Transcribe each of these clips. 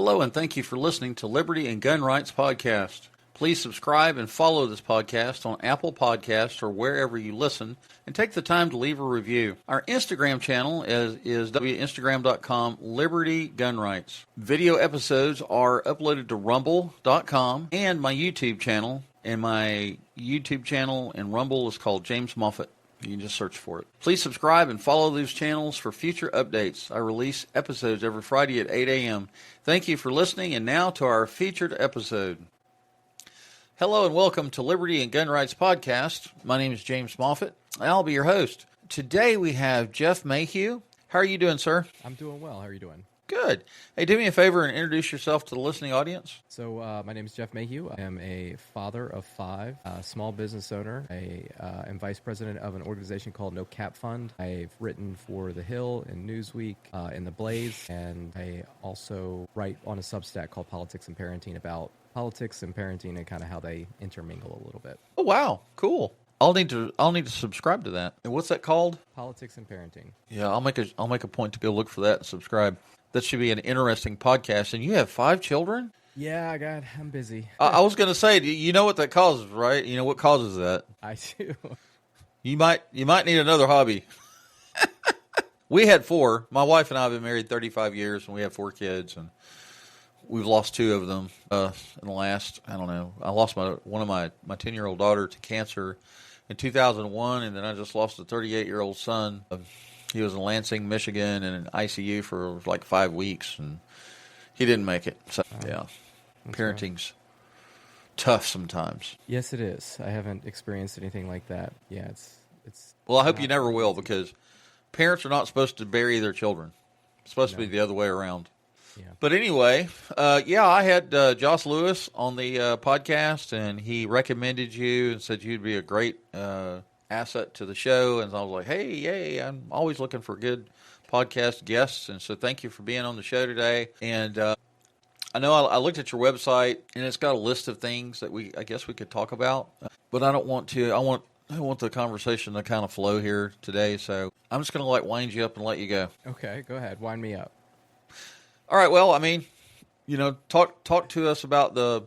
Hello, and thank you for listening to Liberty and Gun Rights Podcast. Please subscribe and follow this podcast on Apple Podcasts or wherever you listen, and take the time to leave a review. Our Instagram channel is instagram.com Liberty Gun Rights. Video episodes are uploaded to rumble.com and my YouTube channel. And my YouTube channel and Rumble is called James Moffett. You can just search for it. Please subscribe and follow these channels for future updates. I release episodes every Friday at 8 a.m. Thank you for listening, and now to our featured episode. Hello and welcome to Liberty and Gun Rights Podcast. My name is James Moffett, and I'll be your host. Today we have Jeff Mayheugh. How are you doing, sir? I'm doing well. How are you doing? Good. Hey, do me a favor and introduce yourself to the listening audience. So my name is Jeff Mayheugh. I am a father of 5, a small business owner. I am vice president of an organization called No Cap Fund. I've written for The Hill and Newsweek and The Blaze, and I also write on a Substack called Politics and Parenting about politics and parenting and kind of how they intermingle a little bit. Oh, wow. Cool. I'll need to subscribe to that. And what's that called? Politics and Parenting. Yeah, I'll make a point to go look for that and subscribe. That should be an interesting podcast. And you have 5 children? Yeah, I'm busy. I was going to say, you know what that causes, right? You know what causes that? I do. You might need another hobby. We had 4. My wife and I have been married 35 years, and we have 4 kids, and we've lost 2 of them in the last, I don't know. I lost one of my 10-year-old daughter to cancer in 2001, and then I just lost a 38-year-old son. He was in Lansing, Michigan, in an ICU for like 5 weeks, and he didn't make it. So, yeah, parenting's tough sometimes. Yes, it is. I haven't experienced anything like that. Yeah, it's. Well, I hope you never will, because parents are not supposed to bury their children. It's supposed to be the other way around. Yeah. But anyway, I had Josh Lewis on the podcast, and he recommended you and said you'd be a great asset to the show. And I was like, hey, yay, I'm always looking for good podcast guests. And so thank you for being on the show today. And I know I looked at your website, and it's got a list of things that I guess we could talk about. But I don't want to. I want the conversation to kind of flow here today. So I'm just going to wind you up and let you go. Okay, go ahead. Wind me up. All right. Well, I mean, talk to us about the,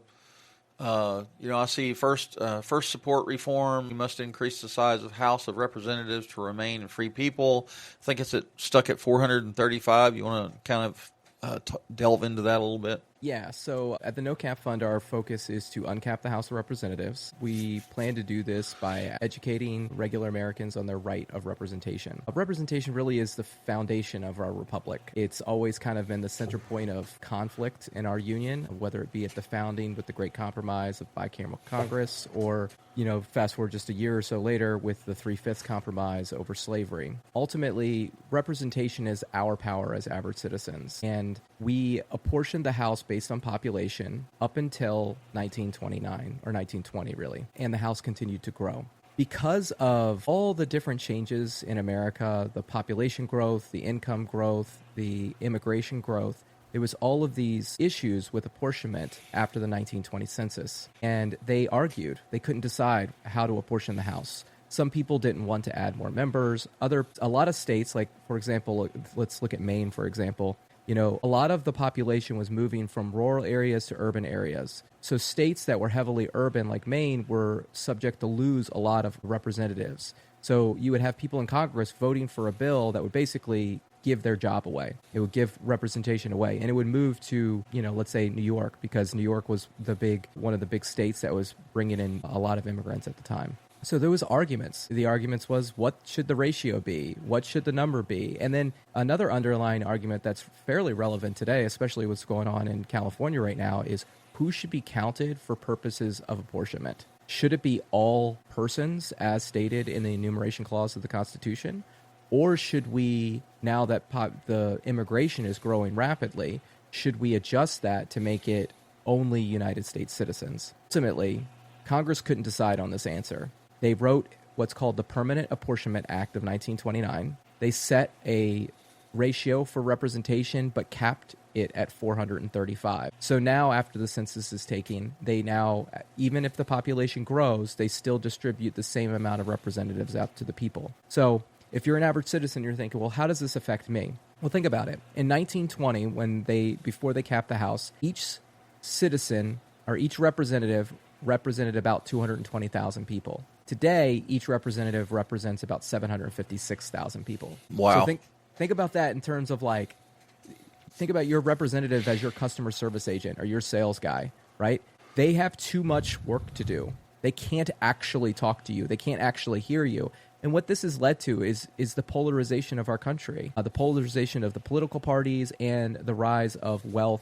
I see first support reform. You must increase the size of House of Representatives to remain a free people. I think it's stuck at 435. You want to kind of delve into that a little bit? Yeah, so at the No Cap Fund, our focus is to uncap the House of Representatives. We plan to do this by educating regular Americans on their right of representation. Representation really is the foundation of our republic. It's always kind of been the center point of conflict in our union, whether it be at the founding with the Great Compromise of bicameral Congress, or, fast forward just a year or so later with the 3/5 compromise over slavery. Ultimately, representation is our power as average citizens, and we apportioned the House based on population up until 1929, or 1920 really, and the House continued to grow. Because of all the different changes in America, the population growth, the income growth, the immigration growth, there was all of these issues with apportionment after the 1920 census, and they argued. They couldn't decide how to apportion the House. Some people didn't want to add more members. A lot of states, like, for example, let's look at Maine, for example, a lot of the population was moving from rural areas to urban areas. So states that were heavily urban, like Maine, were subject to lose a lot of representatives. So you would have people in Congress voting for a bill that would basically give their job away. It would give representation away, and it would move to, let's say New York, because New York was one of the big states that was bringing in a lot of immigrants at the time. So there was arguments. The arguments was, what should the ratio be? What should the number be? And then another underlying argument that's fairly relevant today, especially what's going on in California right now, is who should be counted for purposes of apportionment? Should it be all persons as stated in the enumeration clause of the Constitution? Or should we, now that the immigration is growing rapidly, should we adjust that to make it only United States citizens? Ultimately, Congress couldn't decide on this answer. They wrote what's called the Permanent Apportionment Act of 1929. They set a ratio for representation, but capped it at 435. So now, after the census is taken, they now, even if the population grows, they still distribute the same amount of representatives out to the people. So if you're an average citizen, you're thinking, well, how does this affect me? Well, think about it. In 1920, before they capped the House, each citizen or each representative represented about 220,000 people. Today, each representative represents about 756,000 people. Wow. So think about that in terms of like, think about your representative as your customer service agent or your sales guy, right? They have too much work to do. They can't actually talk to you. They can't actually hear you. And what this has led to is the polarization of our country, the polarization of the political parties and the rise of wealth,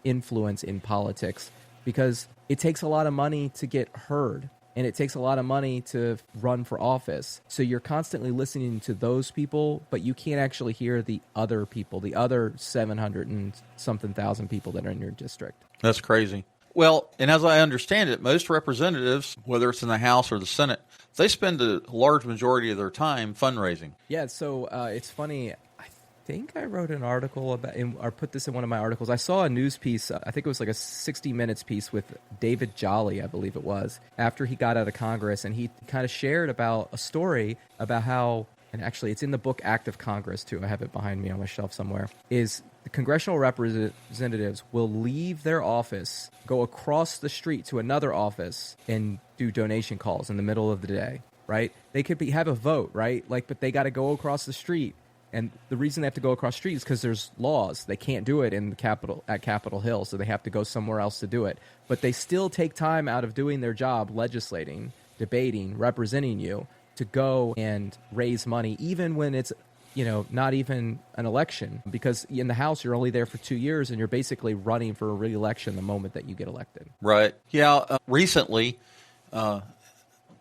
influence in politics, because it takes a lot of money to get heard. And it takes a lot of money to run for office. So you're constantly listening to those people, but you can't actually hear the other people, the other 700 and something thousand people that are in your district. That's crazy. Well, and as I understand it, most representatives, whether it's in the House or the Senate, they spend a large majority of their time fundraising. Yeah, so it's funny. I think I wrote an article about, or put this in one of my articles. I saw a news piece, I think it was like a 60 Minutes piece with David Jolly, I believe it was, after he got out of Congress, and he kind of shared about a story about how, and actually it's in the book Act of Congress too, I have it behind me on my shelf somewhere, is the congressional representatives will leave their office, go across the street to another office, and do donation calls in the middle of the day, right? They could have a vote, right? But they got to go across the street. And the reason they have to go across the street is because there's laws. They can't do it in the at Capitol Hill, so they have to go somewhere else to do it. But they still take time out of doing their job, legislating, debating, representing you, to go and raise money, even when it's not even an election. Because in the House, you're only there for 2 years, and you're basically running for a re-election the moment that you get elected. Right. Yeah. Recently,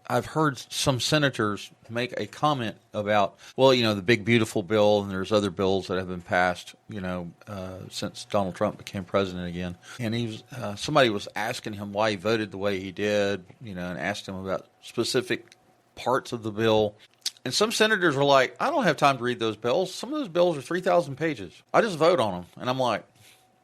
I've heard some senators make a comment about, the big beautiful bill, and there's other bills that have been passed, since Donald Trump became president again. And somebody was asking him why he voted the way he did, and asked him about specific parts of the bill. And some senators were like, I don't have time to read those bills. Some of those bills are 3,000 pages. I just vote on them. And I'm like,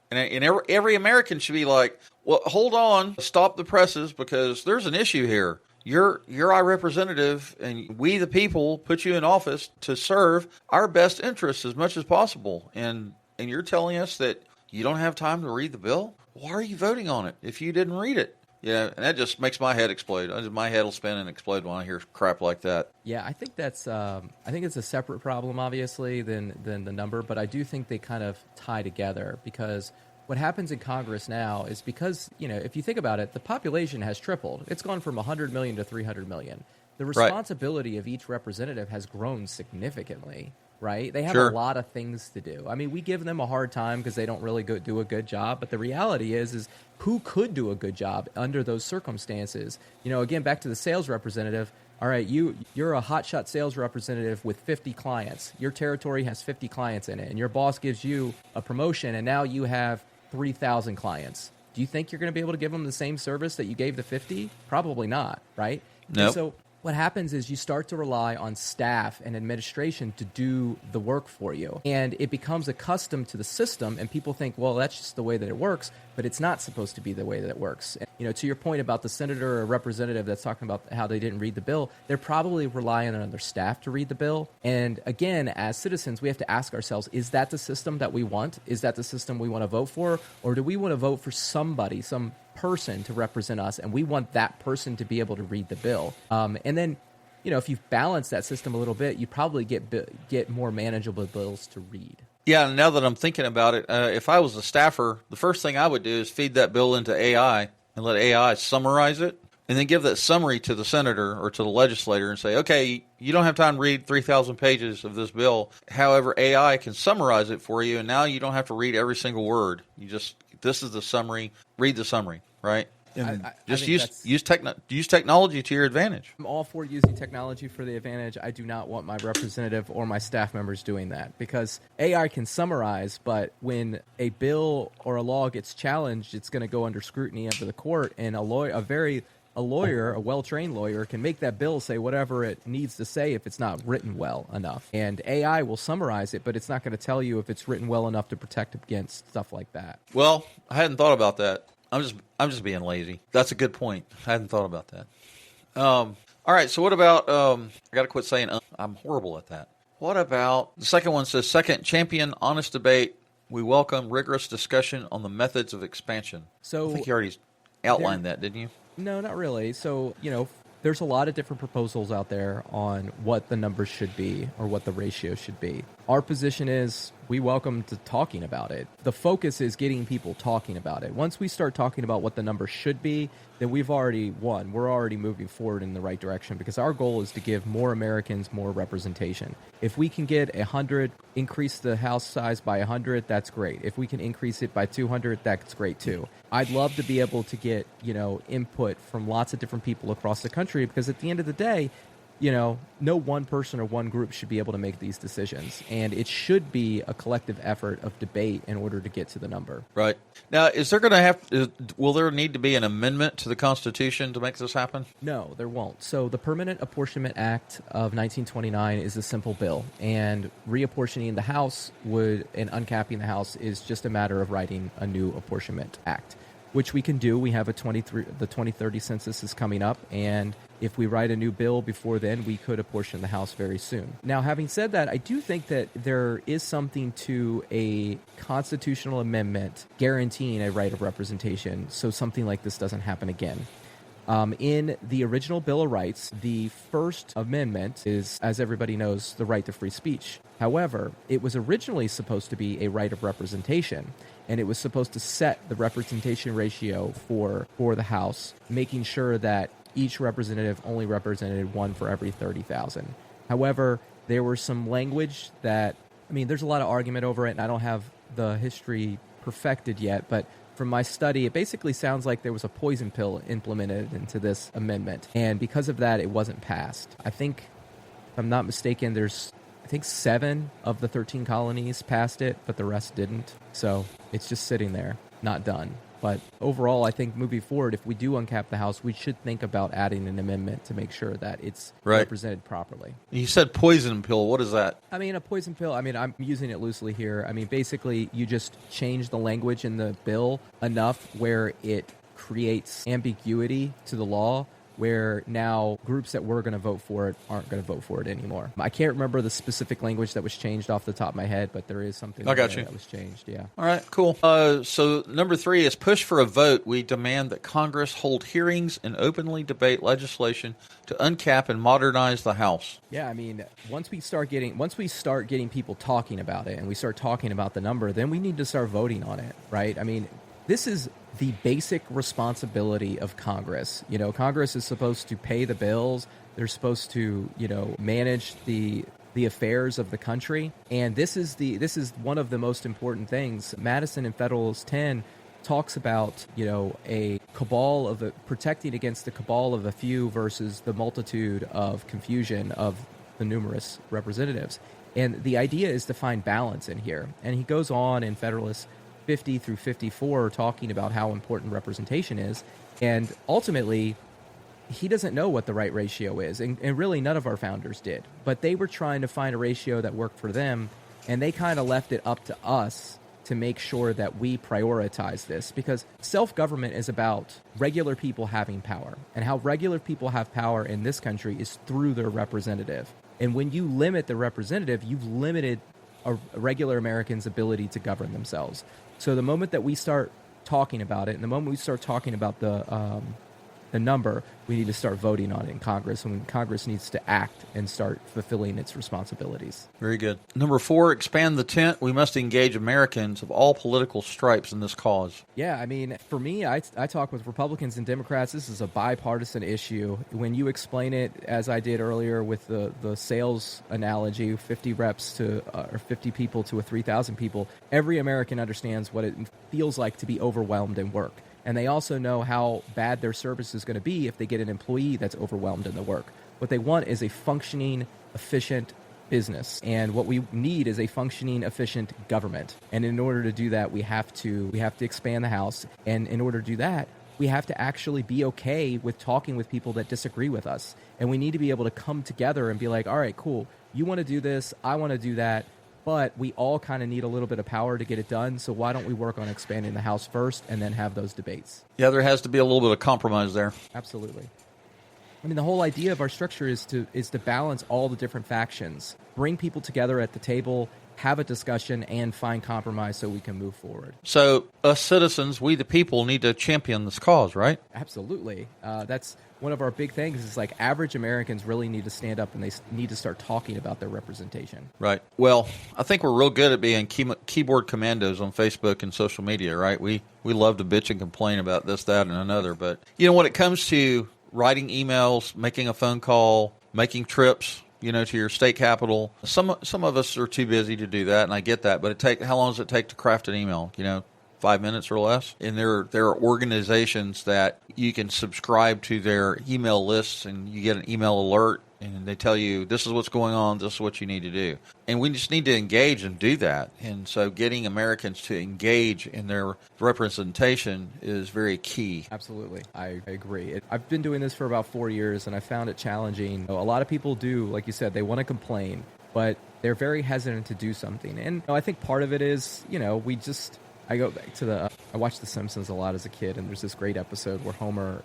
and every American should be like, well, hold on, stop the presses, because there's an issue here. You're our representative, and we, the people, put you in office to serve our best interests as much as possible. And you're telling us that you don't have time to read the bill? Why are you voting on it if you didn't read it? Yeah, and that just makes my head explode. My head will spin and explode when I hear crap like that. Yeah, I think it's a separate problem, obviously, than the number, but I do think they kind of tie together, because what happens in Congress now is because, if you think about it, the population has tripled. It's gone from 100 million to 300 million. The responsibility of each representative has grown significantly, right? They have a lot of things to do. I mean, we give them a hard time because they don't really do a good job, but the reality is who could do a good job under those circumstances? Again, back to the sales representative. All right, you're a hotshot sales representative with 50 clients. Your territory has 50 clients in it, and your boss gives you a promotion, and now you have 3,000 clients. Do you think you're going to be able to give them the same service that you gave the 50? Probably not, right? Nope. And so what happens is you start to rely on staff and administration to do the work for you. And it becomes accustomed to the system, and people think, well, that's just the way that it works, but it's not supposed to be the way that it works. And, to your point about the senator or representative that's talking about how they didn't read the bill, they're probably relying on their staff to read the bill. And again, as citizens, we have to ask ourselves, is that the system that we want? Is that the system we want to vote for? Or do we want to vote for somebody, some person to represent us, and we want that person to be able to read the bill? And then, if you balance that system a little bit, you probably get more manageable bills to read. Yeah, and now that I'm thinking about it, if I was a staffer, the first thing I would do is feed that bill into AI and let AI summarize it, and then give that summary to the senator or to the legislator and say, okay, you don't have time to read 3,000 pages of this bill. However, AI can summarize it for you, and now you don't have to read every single word. This is the summary. Read the summary, right? And use technology to your advantage. I'm all for using technology for the advantage. I do not want my representative or my staff members doing that, because AI can summarize, but when a bill or a law gets challenged, it's going to go under scrutiny of the court, and a well-trained lawyer can make that bill say whatever it needs to say if it's not written well enough. And AI will summarize it, but it's not going to tell you if it's written well enough to protect against stuff like that. Well, I hadn't thought about that. I'm just being lazy. That's a good point. I hadn't thought about that. All right. So what about? I got to quit saying. I'm horrible at that. What about the second one says, second, champion honest debate. We welcome rigorous discussion on the methods of expansion. So I think you already outlined that, didn't you? No, not really. So, there's a lot of different proposals out there on what the numbers should be or what the ratio should be. Our position is we welcome to talking about it. The focus is getting people talking about it. Once we start talking about what the number should be, then we've already won. We're already moving forward in the right direction because our goal is to give more Americans more representation. If we can get 100, increase the House size by 100, that's great. If we can increase it by 200, that's great too. I'd love to be able to get, input from lots of different people across the country because at the end of the day, no one person or one group should be able to make these decisions. And it should be a collective effort of debate in order to get to the number. Right. Now, will there need to be an amendment to the Constitution to make this happen? No, there won't. So the Permanent Apportionment Act of 1929 is a simple bill. And reapportioning the House and uncapping the House is just a matter of writing a new apportionment act, which we can do. We have the 2030 census is coming up, and if we write a new bill before then, we could apportion the House very soon. Now, having said that, I do think that there is something to a constitutional amendment guaranteeing a right of representation so something like this doesn't happen again. In the original Bill of Rights, the First Amendment is, as everybody knows, the right to free speech. However, it was originally supposed to be a right of representation, and it was supposed to set the representation ratio for the House, making sure that each representative only represented one for every 30,000. However, there was some language there's a lot of argument over it, and I don't have the history perfected yet, but from my study, it basically sounds like there was a poison pill implemented into this amendment, and because of that, it wasn't passed. I think, if I'm not mistaken, there's 7 of the 13 colonies passed it, but the rest didn't. So it's just sitting there, not done. But overall, I think moving forward, if we do uncap the House, we should think about adding an amendment to make sure that it's represented properly. You said poison pill. What is that? A poison pill, I'm using it loosely here. Basically, you just change the language in the bill enough where it creates ambiguity to the law, where now groups that were going to vote for it aren't going to vote for it anymore. I can't remember the specific language that was changed off the top of my head, but there is something that was changed, yeah. All right, cool. So number 3 is push for a vote. We demand that Congress hold hearings and openly debate legislation to uncap and modernize the House. Yeah, once we start getting people talking about it and we start talking about the number, then we need to start voting on it, right? This is the basic responsibility of Congress. Congress is supposed to pay the bills. They're supposed to, manage the affairs of the country. And this is one of the most important things. Madison in Federalist 10 talks about, a cabal protecting against the cabal of a few versus the multitude of confusion of the numerous representatives. And the idea is to find balance in here. And he goes on in Federalist 50 through 54 talking about how important representation is, and ultimately he doesn't know what the right ratio is, and really none of our founders did, but they were trying to find a ratio that worked for them, and they kind of left it up to us to make sure that we prioritize this, because self-government is about regular people having power, and how regular people have power in this country is through their representative. And when you limit the representative, you've limited a regular American's ability to govern themselves. So the moment that we start talking about it, and the moment we start talking about the number, we need to start voting on it in Congress, and Congress needs to act and start fulfilling its responsibilities. Very good. Number 4, expand the tent. We must engage Americans of all political stripes in this cause. Yeah, for me, I talk with Republicans and Democrats. This is a bipartisan issue. When you explain it, as I did earlier with the sales analogy, 50 reps or 50 people to 3,000 people, every American understands what it feels like to be overwhelmed in work. And they also know how bad their service is going to be if they get an employee that's overwhelmed in the work. What they want is a functioning, efficient business. And what we need is a functioning, efficient government. And in order to do that, we have to expand the House. And in order to do that, we have to actually be okay with talking with people that disagree with us. And we need to be able to come together and be like, all right, cool. You want to do this. I want to do that. But we all kind of need a little bit of power to get it done, so why don't we work on expanding the House first and then have those debates? Yeah, there has to be a little bit of compromise there. Absolutely. I mean, the whole idea of our structure is to balance all the different factions, bring people together at the table, have a discussion, and find compromise so we can move forward. So us citizens, we the people, need to champion this cause, right? Absolutely. That's one of our big things is like average Americans really need to stand up and they need to start talking about their representation. Right. Well, I think we're real good at being keyboard commandos on Facebook and social media, right? We love to bitch and complain about this, that, and another. But, when it comes to writing emails, making a phone call, making trips, to your state capital, some of us are too busy to do that, and I get that. But how long does it take to craft an email? 5 minutes or less. And there are organizations that you can subscribe to their email lists, and you get an email alert, and they tell you this is what's going on, this is what you need to do. And we just need to engage and do that. And so getting Americans to engage in their representation is very key. Absolutely. I agree. I've been doing this for about 4 years, and I found it challenging. A lot of people do, like you said, they want to complain, but they're very hesitant to do something. And I think part of it is, I go back to I watched The Simpsons a lot as a kid, and there's this great episode where Homer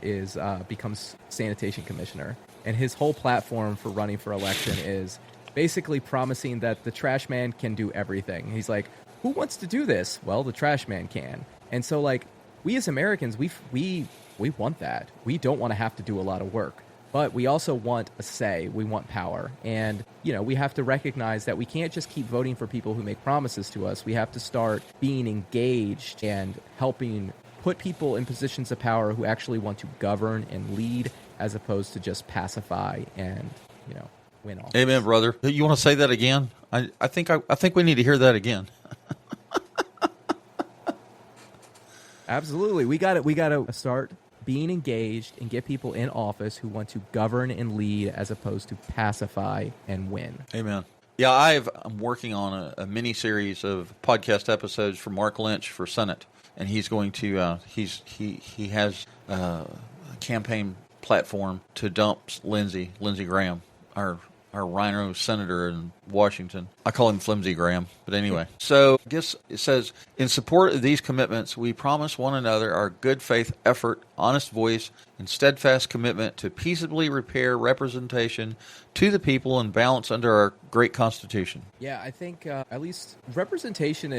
becomes sanitation commissioner, and his whole platform for running for election is basically promising that the trash man can do everything. He's like, who wants to do this? Well, the trash man can. And so, like, we as Americans, we want that. We don't want to have to do a lot of work. But we also want a say. We want power. And, we have to recognize that we can't just keep voting for people who make promises to us. We have to start being engaged and helping put people in positions of power who actually want to govern and lead as opposed to just pacify and, win all. Amen, brother. You want to say that again? I think we need to hear that again. Absolutely. We got to start being engaged and get people in office who want to govern and lead as opposed to pacify and win. Amen. Yeah, I'm working on a mini series of podcast episodes for Mark Lynch for Senate, and he's going to he has a campaign platform to dump Lindsey Graham, our rhino senator in Washington. I call him Flimsy Graham, but anyway. So I guess it says, in support of these commitments, we promise one another our good faith effort, honest voice, and steadfast commitment to peaceably repair representation to the people and balance under our great Constitution. Yeah, I think at least representation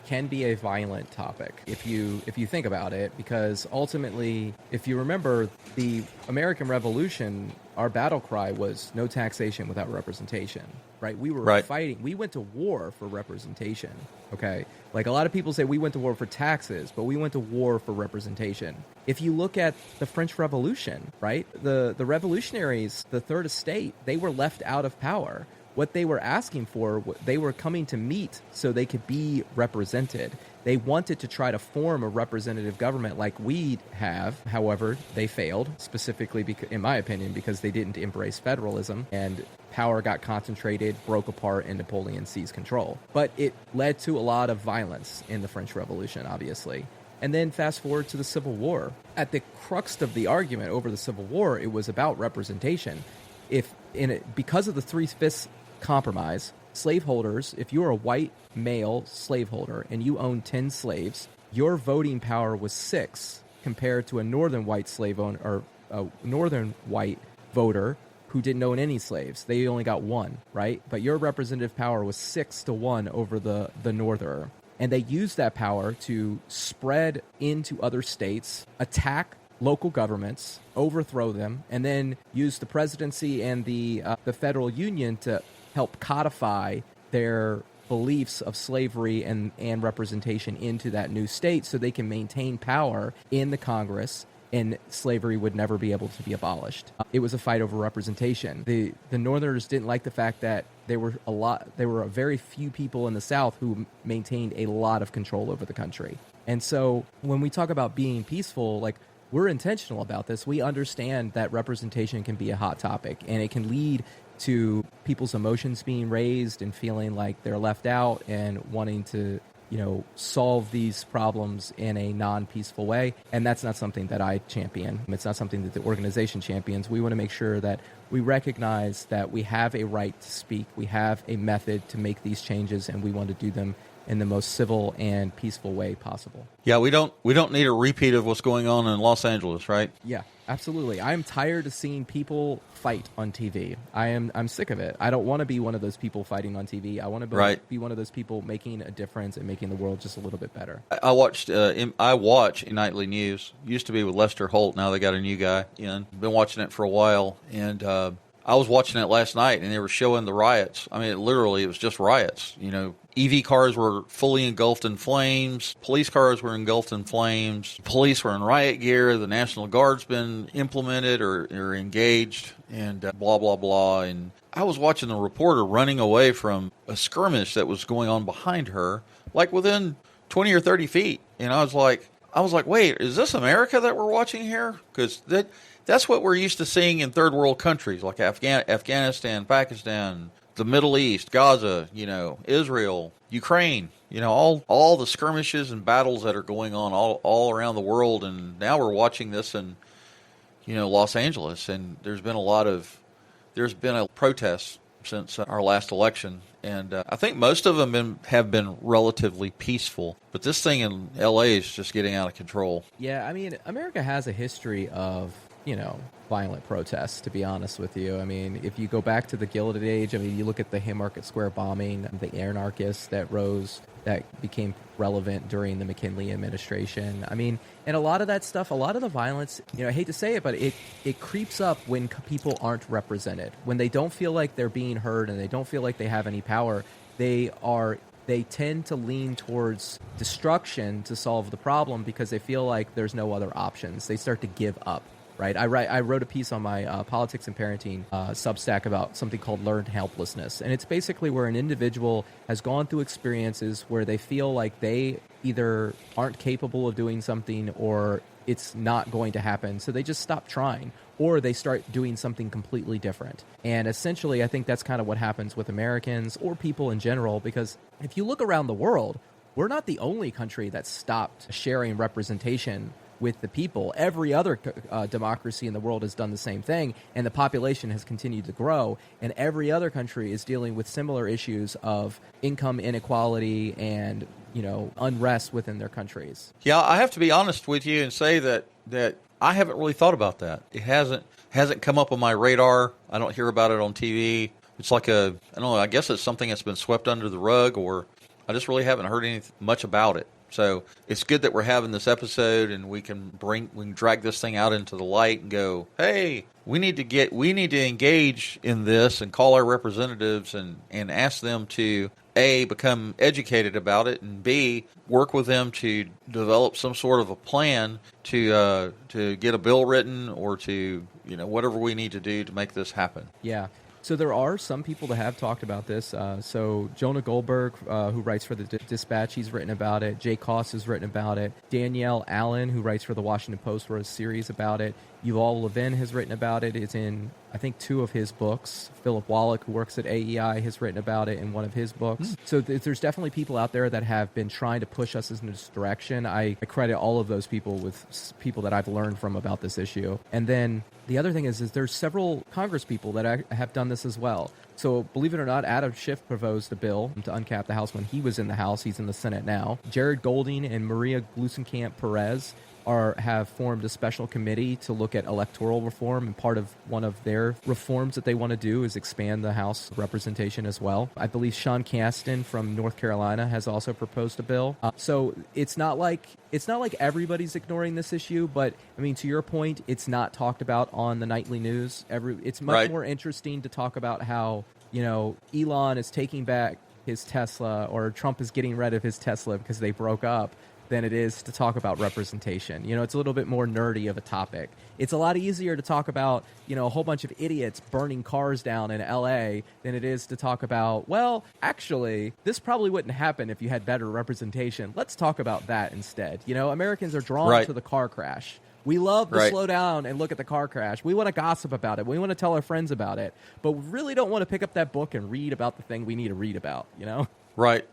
can be a violent topic if you think about it, because ultimately, if you remember the American Revolution, our battle cry was no taxation without representation, right? We were fighting. We went to war for representation, okay? Like a lot of people say we went to war for taxes, but we went to war for representation. If you look at the French Revolution, right? The revolutionaries, the Third Estate, they were left out of power. What they were asking for, they were coming to meet so they could be represented. They wanted to try to form a representative government like we have. However, they failed, specifically, in my opinion, because they didn't embrace federalism, and power got concentrated, broke apart, and Napoleon seized control. But it led to a lot of violence in the French Revolution, obviously. And then fast forward to the Civil War. At the crux of the argument over the Civil War, it was about representation. Because of the 3/5 compromise, slaveholders, if you're a white male slaveholder and you own 10 slaves, your voting power was 6 compared to a northern white slave owner or a northern white voter who didn't own any slaves. They only got 1, right? But your representative power was 6-1 over the northerner. And they used that power to spread into other states, attack local governments, overthrow them, and then use the presidency and the federal union to help codify their beliefs of slavery and representation into that new state so they can maintain power in the Congress and slavery would never be able to be abolished. It was a fight over representation. The Northerners didn't like the fact that there were a very few people in the South who maintained a lot of control over the country. And so when we talk about being peaceful, like, we're intentional about this. We understand that representation can be a hot topic, and it can lead to people's emotions being raised and feeling like they're left out and wanting to, solve these problems in a non-peaceful way. And that's not something that I champion. It's not something that the organization champions. We want to make sure that we recognize that we have a right to speak. We have a method to make these changes, and we want to do them in the most civil and peaceful way possible. Yeah, we don't need a repeat of what's going on in Los Angeles, right? Yeah, absolutely. I'm tired of seeing people fight on TV. I'm sick of it. I don't want to be one of those people fighting on TV. I want to be one of those people making a difference and making the world just a little bit better. I watch nightly news. Used to be with Lester Holt. Now they got a new guy in. Been watching it for a while, and I was watching it last night, and they were showing the riots. I mean, it was just riots. EV cars were fully engulfed in flames. Police cars were engulfed in flames. Police were in riot gear. The National Guard's been implemented or engaged, and blah, blah, blah. And I was watching the reporter running away from a skirmish that was going on behind her, like within 20 or 30 feet. And I was like, wait, is this America that we're watching here? Because that's what we're used to seeing in third world countries like Afghanistan, Pakistan, the Middle East, Gaza, Israel, Ukraine, all the skirmishes and battles that are going on all around the world. And now we're watching this in, Los Angeles. And there's been a protest since our last election. And I think most of them have been relatively peaceful. But this thing in L.A. is just getting out of control. Yeah, I mean, America has a history of violent protests, to be honest with you. I mean, if you go back to the Gilded Age, I mean, you look at the Haymarket Square bombing, the anarchists that became relevant during the McKinley administration. I mean, and a lot of that stuff, a lot of the violence, I hate to say it, but it creeps up when people aren't represented. When they don't feel like they're being heard and they don't feel like they have any power, they tend to lean towards destruction to solve the problem because they feel like there's no other options. They start to give up. Right, I wrote a piece on my Politics and Parenting Substack about something called learned helplessness, and it's basically where an individual has gone through experiences where they feel like they either aren't capable of doing something or it's not going to happen, so they just stop trying, or they start doing something completely different. And essentially, I think that's kind of what happens with Americans or people in general, because if you look around the world, we're not the only country that stopped sharing representation with the people. Every other democracy in the world has done the same thing, and the population has continued to grow, and every other country is dealing with similar issues of income inequality and unrest within their countries. Yeah, I have to be honest with you and say that I haven't really thought about that. It hasn't come up on my radar. I don't hear about it on TV. It's like I don't know, I guess it's something that's been swept under the rug, or I just really haven't heard much about it. So it's good that we're having this episode, and we can drag this thing out into the light and go, hey, we need to engage in this and call our representatives and ask them to A, become educated about it, and B, work with them to develop some sort of a plan to get a bill written or to whatever we need to do to make this happen. Yeah. So there are some people that have talked about this. So Jonah Goldberg, who writes for the Dispatch, he's written about it. Jay Koss has written about it. Danielle Allen, who writes for the Washington Post, wrote a series about it. Yuval Levin has written about it. It's in, I think, 2 of his books. Philip Wallach, who works at AEI, has written about it in one of his books. So there's definitely people out there that have been trying to push us in this direction. I credit all of those people with people that I've learned from about this issue. And then the other thing is there's several Congress people that have done this as well. So believe it or not, Adam Schiff proposed a bill to uncap the House when he was in the House. He's in the Senate now. Jared Golding and Maria Gluesenkamp Perez have formed a special committee to look at electoral reform, and part of one of their reforms that they want to do is expand the House representation as well. I believe Sean Casten from North Carolina has also proposed a bill. So it's not like everybody's ignoring this issue, but I mean, to your point, it's not talked about on the nightly news. It's much more interesting to talk about how Elon is taking back his Tesla, or Trump is getting rid of his Tesla because they broke up, than it is to talk about representation. It's a little bit more nerdy of a topic. It's a lot easier to talk about, a whole bunch of idiots burning cars down in LA than it is to talk about, well, actually, this probably wouldn't happen if you had better representation. Let's talk about that instead. Americans are drawn to the car crash. We love to slow down and look at the car crash. We want to gossip about it. We want to tell our friends about it. But we really don't want to pick up that book and read about the thing we need to read about, Right.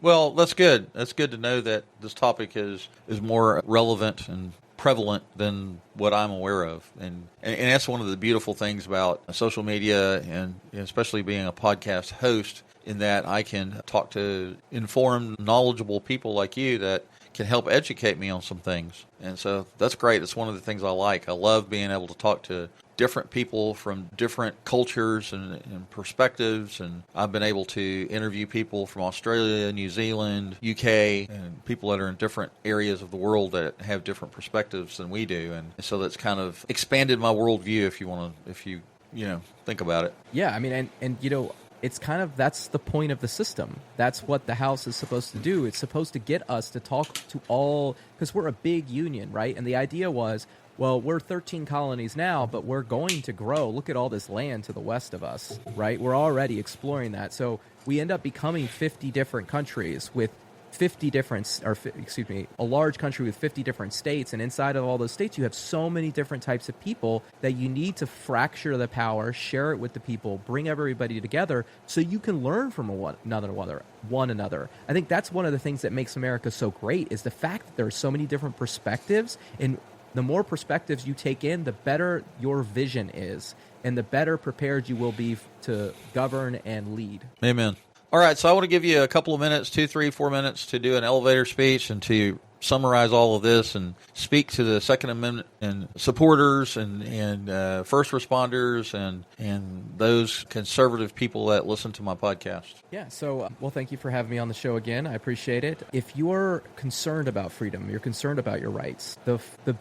Well, that's good. That's good to know that this topic is more relevant and prevalent than what I'm aware of. And that's one of the beautiful things about social media, and especially being a podcast host, in that I can talk to informed, knowledgeable people like you that can help educate me on some things. And so that's great. It's one of the things I like. I love being able to talk to different people from different cultures and perspectives. And I've been able to interview people from Australia, New Zealand, UK, and people that are in different areas of the world that have different perspectives than we do. And so that's kind of expanded my worldview, if you think about it. Yeah, I mean, and it's kind of, that's the point of the system. That's what the House is supposed to do. It's supposed to get us to talk to all, because we're a big union, right? And the idea was, well, we're 13 colonies now, but we're going to grow. Look at all this land to the west of us, right? We're already exploring that. So we end up becoming 50 different countries with 50 different, a large country with 50 different states. And inside of all those states, you have so many different types of people that you need to fracture the power, share it with the people, bring everybody together so you can learn from one another. I think that's one of the things that makes America so great, is the fact that there are so many different perspectives. And the more perspectives you take in, the better your vision is, and the better prepared you will be to govern and lead. Amen. All right, so I want to give you a couple of minutes, 2, 3, 4 minutes, to do an elevator speech and to summarize all of this and speak to the Second Amendment and supporters and first responders and those conservative people that listen to my podcast. Yeah, so, well, thank you for having me on the show again. I appreciate it. If you're concerned about freedom, you're concerned about your rights, the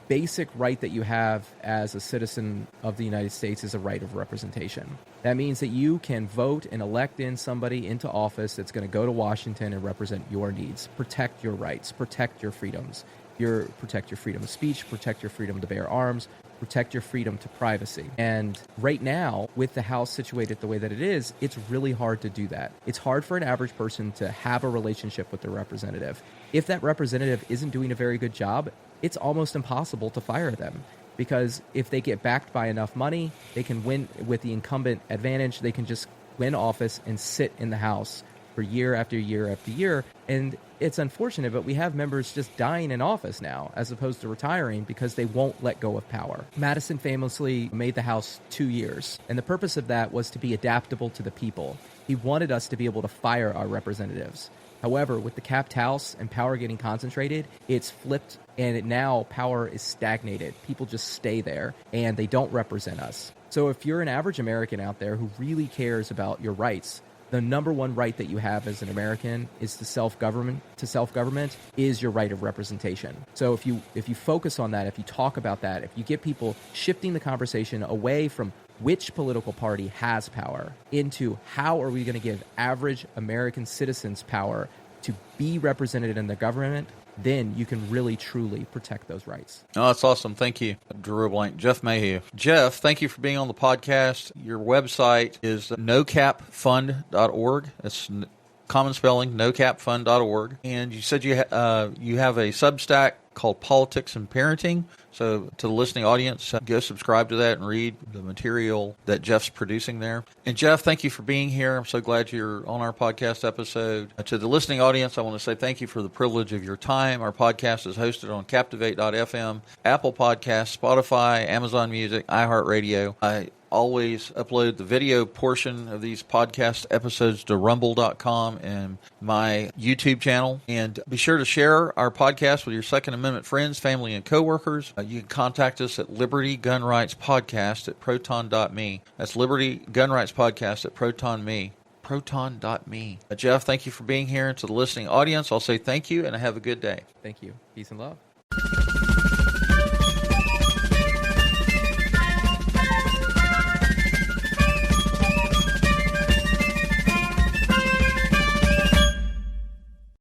basic right that you have as a citizen of the United States is a right of representation. That means that you can vote and elect in somebody into office that's going to go to Washington and represent your needs, protect your rights, protect your freedoms, protect your freedom of speech, protect your freedom to bear arms, protect your freedom to privacy. And right now, with the House situated the way that it is, it's really hard to do that. It's hard for an average person to have a relationship with their representative. If that representative isn't doing a very good job, it's almost impossible to fire them. Because if they get backed by enough money, they can win with the incumbent advantage. They can just win office and sit in the House for year after year after year. And it's unfortunate, but we have members just dying in office now as opposed to retiring because they won't let go of power. Madison famously made the House 2 years, and the purpose of that was to be adaptable to the people. He wanted us to be able to fire our representatives. However, with the capped House and power getting concentrated, it's flipped, and now power is stagnated. People just stay there, and they don't represent us. So if you're an average American out there who really cares about your rights, the number one right that you have as an American is to self-government is your right of representation. So if you focus on that, if you talk about that, if you get people shifting the conversation away from which political party has power into how are we going to give average American citizens power to be represented in the government, then you can really, truly protect those rights. Oh, that's awesome. Thank you. Drew a blank. Jeff Mayhew. Jeff, thank you for being on the podcast. Your website is nocapfund.org. It's common spelling, nocapfund.org. And you said you have a Substack called Politics and Parenting. So to the listening audience, go subscribe to that and read the material that Jeff's producing there. And Jeff, thank you for being here. I'm so glad you're on our podcast episode. To the listening audience, I want to say thank you for the privilege of your time. Our podcast is hosted on Captivate.fm, Apple Podcasts, Spotify, Amazon Music, iHeartRadio. I always upload the video portion of these podcast episodes to rumble.com and my YouTube channel. And be sure to share our podcast with your Second Amendment friends, family, and coworkers. You can contact us at Liberty Gun Rights Podcast at proton.me. That's Liberty Gun Rights Podcast at proton.me. Jeff, thank you for being here. And to the listening audience, I'll say thank you and have a good day. Thank you. Peace and love.